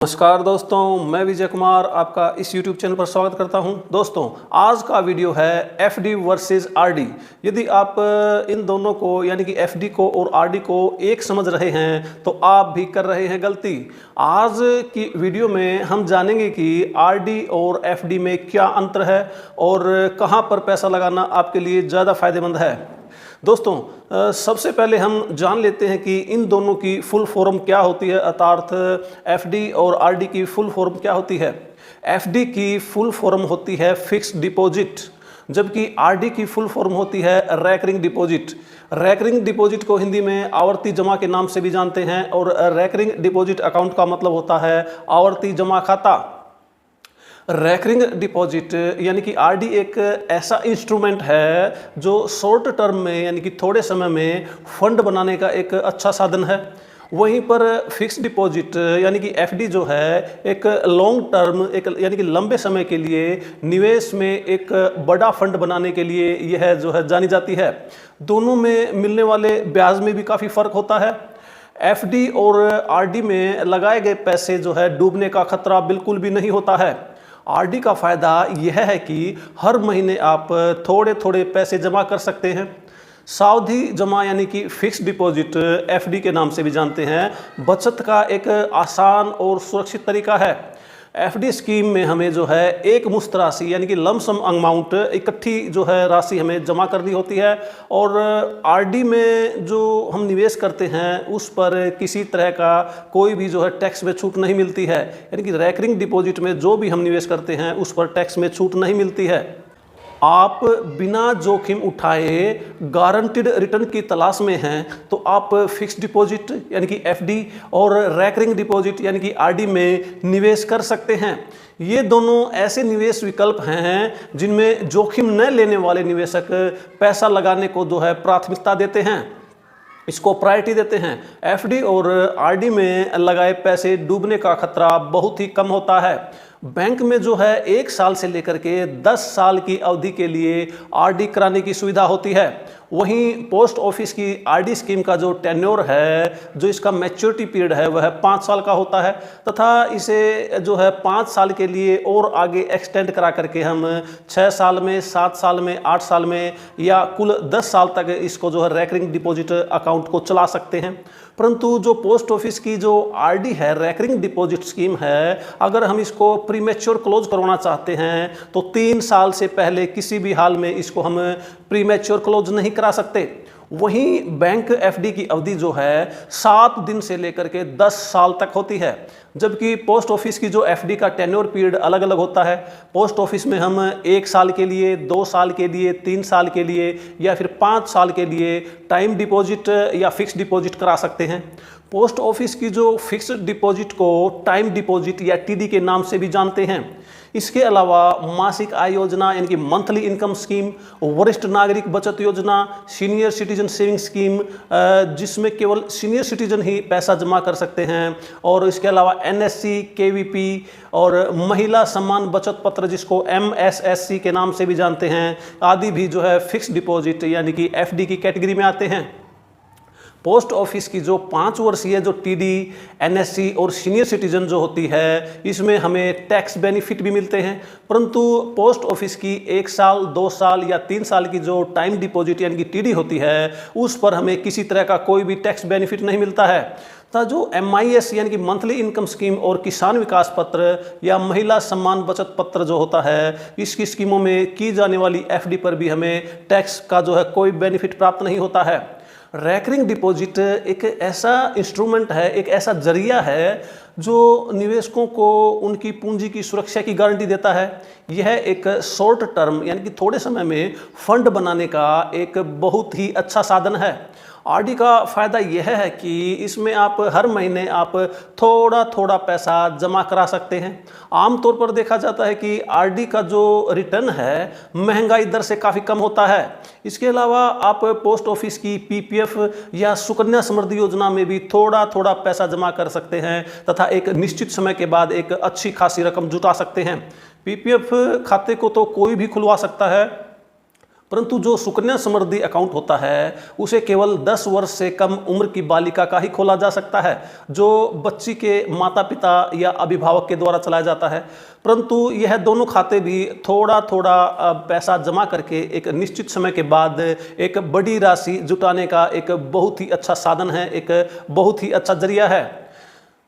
नमस्कार दोस्तों, मैं विजय कुमार आपका इस YouTube चैनल पर स्वागत करता हूं। दोस्तों, आज का वीडियो है FD वर्सेस RD। यदि आप इन दोनों को यानी कि FD को और RD को एक समझ रहे हैं तो आप भी कर रहे हैं गलती। आज की वीडियो में हम जानेंगे कि RD और FD में क्या अंतर है और कहां पर पैसा लगाना आपके लिए ज़्यादा फायदेमंद है। दोस्तों, सबसे पहले हम जान लेते हैं कि इन दोनों की फुल फॉर्म क्या होती है, अर्थात FD और RD की फुल फॉर्म क्या होती है। FD की फुल फॉर्म होती है फिक्स्ड डिपॉजिट, जबकि RD की फुल फॉर्म होती है रैकरिंग डिपॉजिट। रैकरिंग डिपॉजिट को हिंदी में आवर्ती जमा के नाम से भी जानते हैं और रैकरिंग डिपॉजिट अकाउंट का मतलब होता है आवर्ती जमा खाता। रैकरिंग डिपॉजिट यानी कि RD एक ऐसा इंस्ट्रूमेंट है जो शॉर्ट टर्म में यानी कि थोड़े समय में फंड बनाने का एक अच्छा साधन है। वहीं पर फिक्स डिपॉजिट यानी कि FD जो है एक लॉन्ग टर्म एक यानी कि लंबे समय के लिए निवेश में एक बड़ा फंड बनाने के लिए यह जो है जानी जाती है। दोनों में मिलने वाले ब्याज में भी काफ़ी फ़र्क होता है। FD और RD में लगाए गए पैसे जो है डूबने का खतरा बिल्कुल भी नहीं होता है। RD का फ़ायदा यह है कि हर महीने आप थोड़े थोड़े पैसे जमा कर सकते हैं। सावधि जमा यानी कि फिक्स डिपॉजिट FD के नाम से भी जानते हैं, बचत का एक आसान और सुरक्षित तरीका है। FD स्कीम में हमें जो है एक मुश्त राशि यानी कि लमसम अमाउंट इकट्ठी जो है राशि हमें जमा करनी होती है और RD में जो हम निवेश करते हैं उस पर किसी तरह का कोई भी जो है टैक्स में छूट नहीं मिलती है। यानी कि रैकरिंग डिपॉजिट में जो भी हम निवेश करते हैं उस पर टैक्स में छूट नहीं मिलती है। आप बिना जोखिम उठाए गारंटीड रिटर्न की तलाश में हैं तो आप फिक्स्ड डिपॉजिट यानी कि FD और रैकरिंग डिपॉजिट यानी कि RD में निवेश कर सकते हैं। ये दोनों ऐसे निवेश विकल्प हैं जिनमें जोखिम न लेने वाले निवेशक पैसा लगाने को जो है प्राथमिकता देते हैं, इसको प्रायोरिटी देते हैं। FD और RD में लगाए पैसे डूबने का खतरा बहुत ही कम होता है। बैंक में जो है 1 साल से लेकर के 10 साल की अवधि के लिए RD कराने की सुविधा होती है। वहीं पोस्ट ऑफिस की RD स्कीम का जो टेन्योर है, जो इसका मैच्योरिटी पीरियड है, वह 5 साल का होता है तथा इसे जो है 5 साल के लिए और आगे एक्सटेंड करा करके हम 6 साल में, 7 साल में, 8 साल में या कुल 10 साल तक इसको जो है रैकरिंग डिपॉजिट अकाउंट को चला सकते हैं। परंतु जो पोस्ट ऑफिस की जो RD है, रैकरिंग डिपॉजिट स्कीम है, अगर हम इसको प्रीमेच्योर क्लोज करवाना चाहते हैं तो 3 साल से पहले किसी भी हाल में इसको हम प्रीमेच्योर क्लोज नहीं करा सकते। वहीं बैंक FD की अवधि जो है 7 दिन से लेकर के 10 साल तक होती है, जबकि पोस्ट ऑफिस की जो FD का टेन्योर पीरियड अलग अलग होता है। पोस्ट ऑफिस में हम 1 साल के लिए, 2 साल के लिए, 3 साल के लिए या फिर 5 साल के लिए टाइम डिपॉजिट या फिक्स डिपॉजिट करा सकते हैं। पोस्ट ऑफिस की जो फिक्स्ड डिपॉजिट को टाइम डिपॉजिट या TD के नाम से भी जानते हैं। इसके अलावा मासिक आय योजना यानी कि मंथली इनकम स्कीम, वरिष्ठ नागरिक बचत योजना, सीनियर सिटीजन सेविंग स्कीम जिसमें केवल सीनियर सिटीजन ही पैसा जमा कर सकते हैं, और इसके अलावा NSC, KVP और महिला सम्मान बचत पत्र जिसको MSSC के नाम से भी जानते हैं, आदि भी जो है फिक्स डिपॉजिट यानी कि FD की कैटेगरी में आते हैं। पोस्ट ऑफिस की जो 5 वर्षीय जो TD, NSC और सीनियर सिटीजन जो होती है, इसमें हमें टैक्स बेनिफिट भी मिलते हैं। परंतु पोस्ट ऑफिस की 1 साल, 2 साल या 3 साल की जो टाइम डिपॉजिट यानी कि TD होती है, उस पर हमें किसी तरह का कोई भी टैक्स बेनिफिट नहीं मिलता है। तो जो MIS यानी कि मंथली इनकम स्कीम और किसान विकास पत्र या महिला सम्मान बचत पत्र जो होता है, इसकी स्कीमों में की जाने वाली FD पर भी हमें टैक्स का जो है कोई बेनिफिट प्राप्त नहीं होता है। रैकरिंग डिपॉजिट एक ऐसा इंस्ट्रूमेंट है, एक ऐसा जरिया है जो निवेशकों को उनकी पूंजी की सुरक्षा की गारंटी देता है। यह एक शॉर्ट टर्म यानी कि थोड़े समय में फंड बनाने का एक बहुत ही अच्छा साधन है। RD का फ़ायदा यह है कि इसमें आप हर महीने आप थोड़ा थोड़ा पैसा जमा करा सकते हैं। आमतौर पर देखा जाता है कि RD का जो रिटर्न है महंगाई दर से काफ़ी कम होता है। इसके अलावा आप पोस्ट ऑफिस की PPF या सुकन्या समृद्धि योजना में भी थोड़ा थोड़ा पैसा जमा कर सकते हैं तथा एक निश्चित समय के बाद एक अच्छी खासी रकम जुटा सकते हैं। PPF खाते को तो कोई भी खुलवा सकता है, परंतु जो सुकन्या समृद्धि अकाउंट होता है उसे केवल 10 वर्ष से कम उम्र की बालिका का ही खोला जा सकता है, जो बच्ची के माता पिता या अभिभावक के द्वारा चलाया जाता है। परंतु यह दोनों खाते भी थोड़ा थोड़ा पैसा जमा करके एक निश्चित समय के बाद एक बड़ी राशि जुटाने का एक बहुत ही अच्छा साधन है, एक बहुत ही अच्छा जरिया है।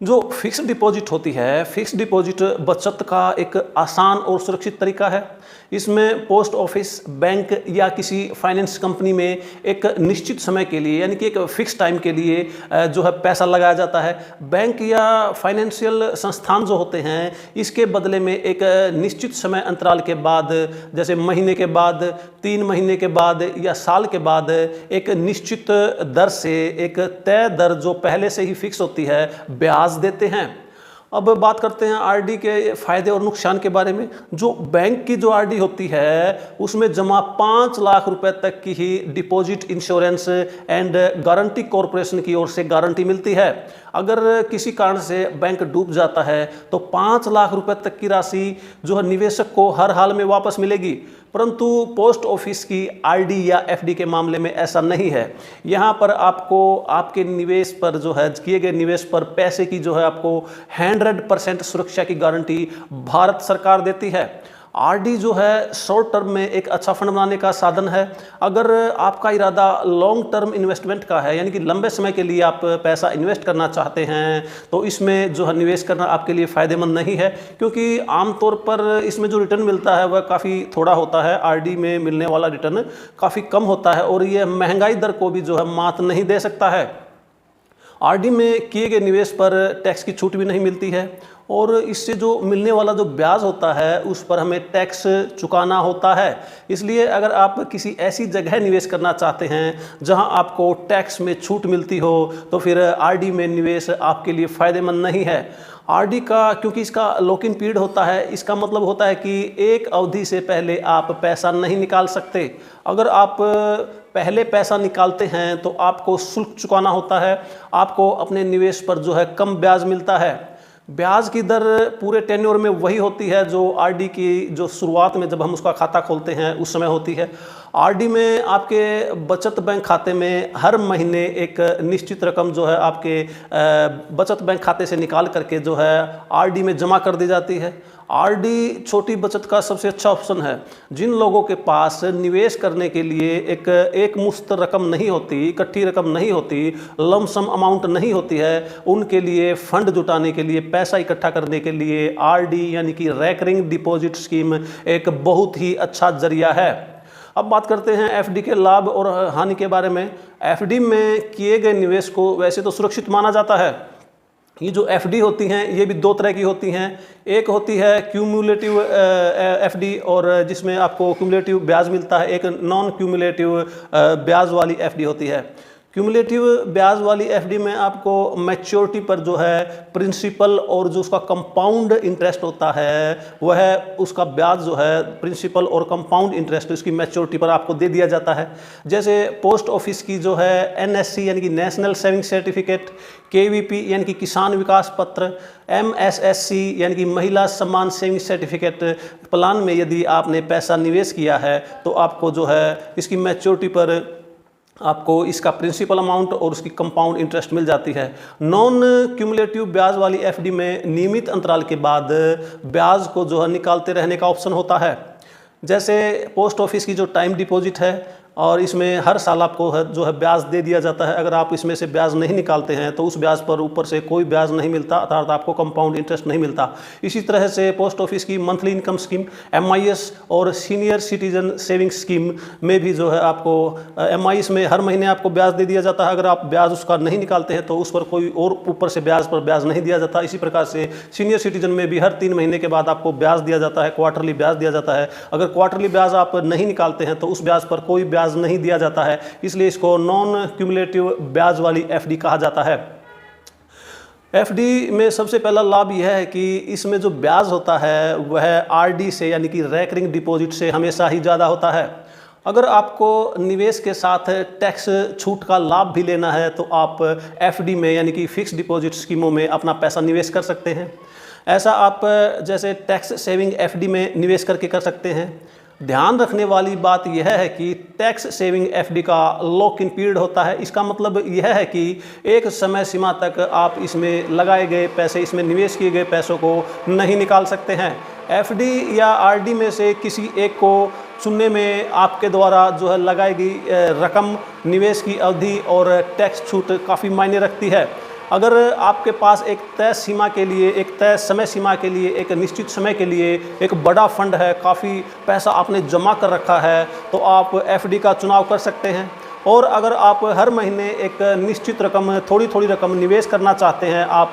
जो फिक्स्ड डिपॉजिट होती है, फिक्स्ड डिपॉजिट बचत का एक आसान और सुरक्षित तरीका है। इसमें पोस्ट ऑफिस, बैंक या किसी फाइनेंस कंपनी में एक निश्चित समय के लिए यानी कि एक फिक्स टाइम के लिए जो है पैसा लगाया जाता है। बैंक या फाइनेंशियल संस्थान जो होते हैं इसके बदले में एक निश्चित समय अंतराल के बाद, जैसे महीने के बाद, 3 महीने के बाद या साल के बाद एक निश्चित दर से, एक तय दर जो पहले से ही फिक्स होती है, ब्याज देते हैं। अब बात करते हैं आरडी के फायदे और नुकसान के बारे में। जो बैंक की जो आरडी होती है उसमें जमा 5 लाख रुपए तक की ही deposit insurance and guarantee corporation की ओर से गारंटी मिलती है। अगर किसी कारण से बैंक डूब जाता है तो 5 लाख रुपए तक की राशि जो है निवेशक को हर हाल में वापस मिलेगी। परंतु पोस्ट ऑफिस की आरडी या एफडी के मामले में ऐसा नहीं है। यहाँ पर आपको आपके निवेश पर जो है, किए गए निवेश पर पैसे की जो है आपको 100% सुरक्षा की गारंटी भारत सरकार देती है। आरडी जो है शॉर्ट टर्म में एक अच्छा फंड बनाने का साधन है। अगर आपका इरादा लॉन्ग टर्म इन्वेस्टमेंट का है, यानी कि लंबे समय के लिए आप पैसा इन्वेस्ट करना चाहते हैं, तो इसमें जो है निवेश करना आपके लिए फ़ायदेमंद नहीं है, क्योंकि आमतौर पर इसमें जो रिटर्न मिलता है वह काफ़ी थोड़ा होता है। आरडी में मिलने वाला रिटर्न काफ़ी कम होता है और ये महंगाई दर को भी जो है मात नहीं दे सकता है। आरडी में किए गए निवेश पर टैक्स की छूट भी नहीं मिलती है और इससे जो मिलने वाला जो ब्याज होता है उस पर हमें टैक्स चुकाना होता है। इसलिए अगर आप किसी ऐसी जगह निवेश करना चाहते हैं जहां आपको टैक्स में छूट मिलती हो तो फिर आरडी में निवेश आपके लिए फ़ायदेमंद नहीं है। आरडी का, क्योंकि इसका लॉक इन पीरियड होता है, इसका मतलब होता है कि एक अवधि से पहले आप पैसा नहीं निकाल सकते। अगर आप पहले पैसा निकालते हैं तो आपको शुल्क चुकाना होता है, आपको अपने निवेश पर जो है कम ब्याज मिलता है। ब्याज की दर पूरे टेन्योर में वही होती है जो आरडी की जो शुरुआत में जब हम उसका खाता खोलते हैं उस समय होती है। आरडी में आपके बचत बैंक खाते में हर महीने एक निश्चित रकम जो है आपके बचत बैंक खाते से निकाल करके जो है आरडी में जमा कर दी जाती है। आरडी छोटी बचत का सबसे अच्छा ऑप्शन है। जिन लोगों के पास निवेश करने के लिए एक मुश्त रकम नहीं होती, इकट्ठी रकम नहीं होती, लमसम अमाउंट नहीं होती है, उनके लिए फंड जुटाने के लिए, पैसा इकट्ठा करने के लिए आरडी यानी कि रेकरिंग डिपॉजिट स्कीम एक बहुत ही अच्छा जरिया है। अब बात करते हैं एफडी के लाभ और हानि के बारे में। एफडी में किए गए निवेश को वैसे तो सुरक्षित माना जाता है। ये जो एफडी होती हैं ये भी 2 तरह की होती हैं। एक होती है क्यूमुलेटिव एफडी और जिसमें आपको क्यूमुलेटिव ब्याज मिलता है, एक नॉन क्यूमुलेटिव ब्याज वाली एफडी होती है। क्यूमुलेटिव ब्याज वाली एफडी में आपको मैच्योरिटी पर जो है प्रिंसिपल और जो उसका कंपाउंड इंटरेस्ट होता है वह उसका ब्याज जो है प्रिंसिपल और कंपाउंड इंटरेस्ट उसकी मैच्योरिटी पर आपको दे दिया जाता है। जैसे पोस्ट ऑफिस की जो है एनएससी यानी कि नेशनल सेविंग सर्टिफिकेट, केवीपी यानी कि किसान विकास पत्र, एमएसएससी यानी कि महिला सम्मान सेविंग सर्टिफिकेट प्लान में यदि आपने पैसा निवेश किया है तो आपको जो है इसकी मैच्योरिटी पर आपको इसका प्रिंसिपल अमाउंट और उसकी कंपाउंड इंटरेस्ट मिल जाती है। नॉन क्यूमुलेटिव ब्याज वाली एफडी में नियमित अंतराल के बाद ब्याज को जो है निकालते रहने का ऑप्शन होता है। जैसे पोस्ट ऑफिस की जो टाइम डिपॉजिट है और इसमें हर साल आपको जो है ब्याज दे दिया जाता है। अगर आप इसमें से ब्याज नहीं निकालते हैं तो उस ब्याज पर ऊपर से कोई ब्याज नहीं मिलता, अर्थात आपको कंपाउंड इंटरेस्ट नहीं मिलता। इसी तरह से पोस्ट ऑफिस की मंथली इनकम स्कीम MIS और सीनियर सिटीजन सेविंग स्कीम में भी जो है आपको MIS में हर महीने आपको ब्याज दे दिया जाता है। अगर आप ब्याज उसका नहीं निकालते हैं तो उस पर कोई और ऊपर से ब्याज पर ब्याज नहीं दिया जाता। इसी प्रकार से सीनियर सिटीजन में भी हर 3 महीने के बाद आपको ब्याज दिया जाता है, क्वार्टरली ब्याज दिया जाता है। अगर क्वार्टरली ब्याज आप नहीं निकालते हैं तो उस ब्याज पर कोई ब्याज नहीं दिया जाता है, इसलिए इसको नॉन क्यूमुलेटिव ब्याज वाली एफडी कहा जाता है। एफडी में सबसे पहला लाभ यह है कि इसमें जो ब्याज होता है वह आरडी से यानी कि रेकरिंग डिपॉजिट से हमेशा ही ज़्यादा होता है। अगर आपको निवेश के साथ टैक्स छूट का लाभ भी लेना है तो आप एफडी में यानी कि फिक्स डिपॉजिट स्कीमों में अपना पैसा निवेश कर सकते हैं। ऐसा आप जैसे टैक्स सेविंग एफडी में निवेश करके कर सकते हैं। ध्यान रखने वाली बात यह है कि टैक्स सेविंग एफडी का लॉक इन पीरियड होता है। इसका मतलब यह है कि एक समय सीमा तक आप इसमें लगाए गए पैसे, इसमें निवेश किए गए पैसों को नहीं निकाल सकते हैं। एफडी या आरडी में से किसी एक को चुनने में आपके द्वारा जो है लगाई गई रकम, निवेश की अवधि और टैक्स छूट काफ़ी मायने रखती है। अगर आपके पास एक तय सीमा के लिए, एक तय समय सीमा के लिए, एक निश्चित समय के लिए एक बड़ा फंड है, काफ़ी पैसा आपने जमा कर रखा है, तो आप एफडी का चुनाव कर सकते हैं। और अगर आप हर महीने एक निश्चित रकम, थोड़ी थोड़ी रकम निवेश करना चाहते हैं, आप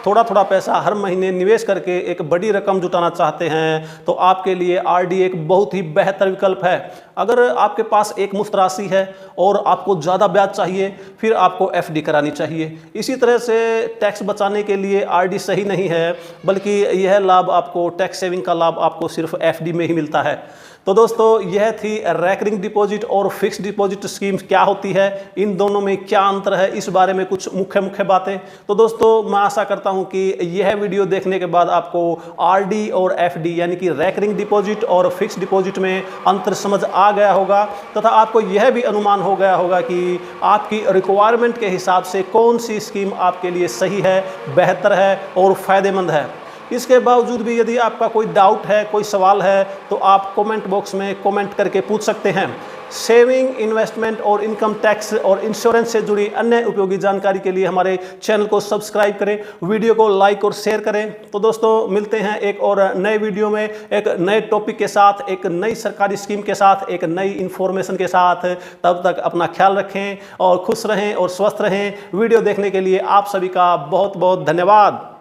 थोड़ा थोड़ा पैसा हर महीने निवेश करके एक बड़ी रकम जुटाना चाहते हैं, तो आपके लिए आरडी एक बहुत ही बेहतर विकल्प है। अगर आपके पास एक मुफ्त राशि है और आपको ज़्यादा ब्याज चाहिए, फिर आपको एफडी करानी चाहिए। इसी तरह से टैक्स बचाने के लिए आरडी सही नहीं है, बल्कि यह लाभ आपको, टैक्स सेविंग का लाभ आपको सिर्फ एफडी में ही मिलता है। तो दोस्तों, यह थी रैकरिंग डिपॉजिट और फिक्स्ड डिपॉजिट स्कीम्स क्या होती है, इन दोनों में क्या अंतर है, इस बारे में कुछ मुख्य बातें। तो दोस्तों, मैं आशा करता हूं कि यह वीडियो देखने के बाद आपको आरडी और एफडी यानी कि रैकरिंग डिपॉजिट और फिक्स्ड डिपॉजिट में अंतर समझ आ गया होगा, तथा आपको यह भी अनुमान हो गया होगा कि आपकी रिक्वायरमेंट के हिसाब से कौन सी स्कीम आपके लिए सही है, बेहतर है और फ़ायदेमंद है। इसके बावजूद भी यदि आपका कोई डाउट है, कोई सवाल है, तो आप कमेंट बॉक्स में कमेंट करके पूछ सकते हैं। सेविंग, इन्वेस्टमेंट और इनकम टैक्स और इंश्योरेंस से जुड़ी अन्य उपयोगी जानकारी के लिए हमारे चैनल को सब्सक्राइब करें, वीडियो को लाइक और शेयर करें। तो दोस्तों, मिलते हैं एक और नए वीडियो में, एक नए टॉपिक के साथ, एक नई सरकारी स्कीम के साथ, एक नई इन्फॉर्मेशन के साथ। तब तक अपना ख्याल रखें और खुश रहें और स्वस्थ रहें। वीडियो देखने के लिए आप सभी का बहुत बहुत धन्यवाद।